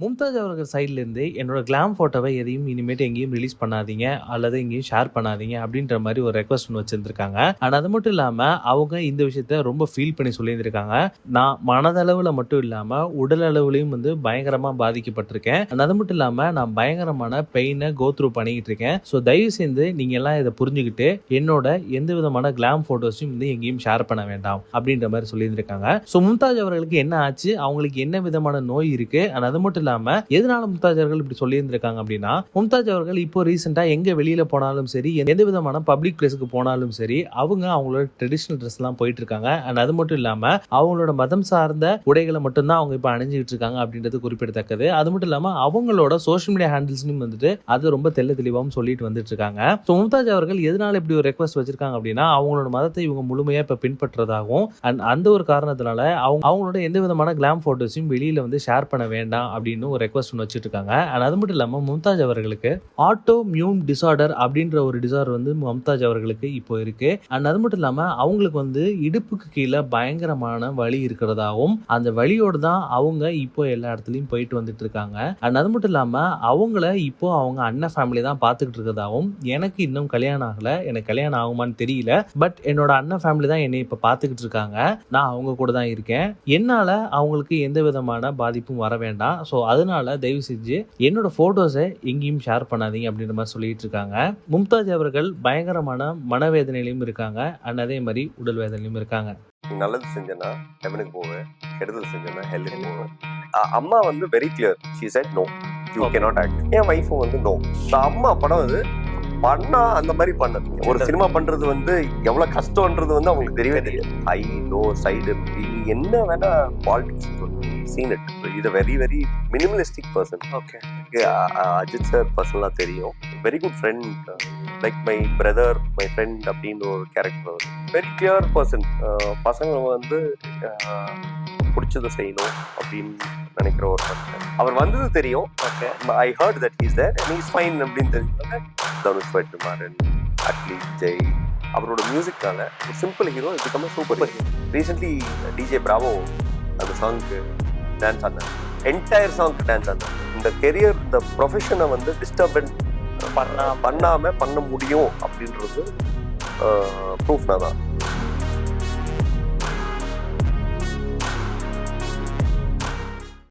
மும்தாஜ் அவர்கள் சைட்லேருந்து என்னோட கிளாம் ஃபோட்டோவை எதையும் இனிமேட்டு எங்கேயும் ரிலீஸ் பண்ணாதீங்க அல்லது எங்கேயும் ஷேர் பண்ணாதீங்க அப்படின்ற மாதிரி ஒரு ரெக்வஸ்ட் ஒன்று வச்சுருந்துருக்காங்க. அண்ட் அது மட்டும் இல்லாமல் அவங்க இந்த விஷயத்த ரொம்ப ஃபீல் பண்ணி சொல்லியிருந்திருக்காங்க. நான் மனதளவில் மட்டும் இல்லாமல் உடல் அளவுலையும் வந்து பயங்கரமாக பாதிக்கப்பட்டிருக்கேன். அண்ட் அது மட்டும் இல்லாமல் நான் பயங்கரமான பெயினை கோத்ரூ பண்ணிக்கிட்டு இருக்கேன். ஸோ தயவு செய்து நீங்கள் எல்லாம் இதை புரிஞ்சுக்கிட்டு என்னோட எந்த விதமான கிளாம் ஃபோட்டோஸையும் வந்து எங்கேயும் ஷேர் பண்ண வேண்டாம் அப்படின்ற மாதிரி சொல்லியிருந்திருக்காங்க. ஸோ மும்தாஜ் அவர்களுக்கு என்ன ஆச்சு, அவங்களுக்கு என்ன விதமான நோய் இருக்கு, அண்ட் அது மட்டும் இல்லாம எதனால மும்தாஜ் அவர்கள் இப்படி சொல்லி இருந்திருக்காங்க அப்படின்னா, மும்தாஜ் அவர்கள் இப்போ ரீசெண்டா எங்க வெளியில போனாலும் சரி, எந்த விதமான பப்ளிக் பிளேஸ்க்கு போனாலும் சரி, அவங்களோட ட்ரெடிஷனல் ட்ரெஸ் எல்லாம் போயிட்டு இருக்காங்க. அண்ட் அது மட்டும் இல்லாம அவங்களோட மதம் சார்ந்த உடைகளை மட்டும்தான் அவங்க இப்ப அணிஞ்சிட்டு இருக்காங்க அப்படின்றது குறிப்பிடத்தக்கது. அது மட்டும் இல்லாம அவங்களோட சோஷியல் மீடியா ஹேண்டில்ஸ்லயும் வந்துட்டு அது ரொம்ப தெளிவாகவும் சொல்லிட்டு வந்துட்டு இருக்காங்க. ஸோ மும்தாஜ் அவர்கள் எதனால இப்படி ஒரு ரெக்வஸ்ட் வச்சிருக்காங்க அப்படின்னா, அவங்களோட மதத்தை இவங்க முழுமையா இப்ப பின்பற்றதாகவும் அந்த ஒரு காரணத்தினால அவங்களோட எந்த விதமான கிளாம் போட்டோஸையும் வெளியில வந்து ஷேர் பண்ண வேண்டாம் அப்படின்னு ஒரு ரெக்வஸ்ட் ஒன்று வச்சுட்டு இருக்காங்க. அது மட்டும் இல்லாமல் மும்தாஜ் அவர்களுக்கு ஆட்டோ மியூன் டிசார்டர் அப்படின்ற ஒரு டிசார்டர் வந்து மும்தாஜ் அவர்களுக்கு இப்போ இருக்கு. அண்ட் அது மட்டும் இல்லாமல் அவங்களுக்கு வந்து இடுப்புக்கு கீழே பயங்கரமான வலி இருக்கிறதாகவும் அந்த வலியோடு தான் அவங்க இப்போ எல்லா இடத்துலையும் போயிட்டு வந்துட்டு இருக்காங்க. அண்ட் அது மட்டும் இல்லாமல் அவங்கள இப்போ அவங்க அண்ணன் ஃபேமிலி தான் பார்த்துக்கிட்டு இருக்கிறதாகவும், எனக்கு இன்னும் கல்யாணம் ஆகலை, எனக்கு கல்யாணம் ஆகுமான்னு தெரியல, பட் என்னோட அண்ணன் ஃபேமிலி தான் என்னை இப்போ பார்த்துக்கிட்டு இருக்காங்க, நான் அவங்க கூட தான் இருக்கேன், என்னால் அவங்களுக்கு எந்த விதமான பாதிப்பும் வர வேண்டாம், ஸோ அதனால தயவு செஞ்சு என்னோட போட்டோஸை எங்கேயும் ஷேர் பண்ணாதீங்க அப்படின்ற மாதிரி சொல்லிட்டு இருக்காங்க. மும்தாஜ் அவர்கள் பயங்கரமான மனவேதனையிலும் இருக்காங்க, அண்ட் அதே மாதிரி உடல் வேதனையிலும் இருக்காங்க. நல்லது செஞ்சேன்னா ஹெவனுக்கு போவேன், கெடுதல் செஞ்சேன்னா ஹெல்லுக்கு போவேன். அம்மா வந்து very clear, she said no, you cannot act. என் வைஃபும் வந்து நோ. அம்மா படம் வந்து பண்ணா அந்த மாதிரி பண்ணது. ஒரு சினிமா பண்றது வந்து எவ்வளவு கஷ்டம்ன்றது வந்து அவங்களுக்கு தெரியவே தெரியாது. ஹை லோ சைடு என்ன வேணா politics seen it. He's a very very minimalistic person. Okay. Ajit sir personally தெரியும். Very good friend, like my brother, my friend அப்படின்ற ஒரு கேரக்டர். Very clear person. பசங்க வந்து பிடிச்சதை செய்யணும் அப்படின்னு நினைக்கிற ஒரு மனுஷன். அவர் வந்தது தெரியும். Okay, I heard that he's there and he's fine அப்படின்னு தெரிஞ்சு தனுஷ் வெற்றிமாறன், அட்லி, ஜெய் அவரோட மியூசிக்கால ஒரு சிம்பிள் ஹீரோ இதுக்காம super hero. Recently DJ Bravo அந்த சாங்க்கு டான்ஸ் ஆடினார், என்டையர் சாங்க்கு டான்ஸ் ஆடினார். இந்த கெரியர், இந்த ப்ரொஃபஷனை வந்து டிஸ்டர்பன்ஸ் பண்ண முடியும் அப்படின்றது ப்ரூஃப்னா தான்.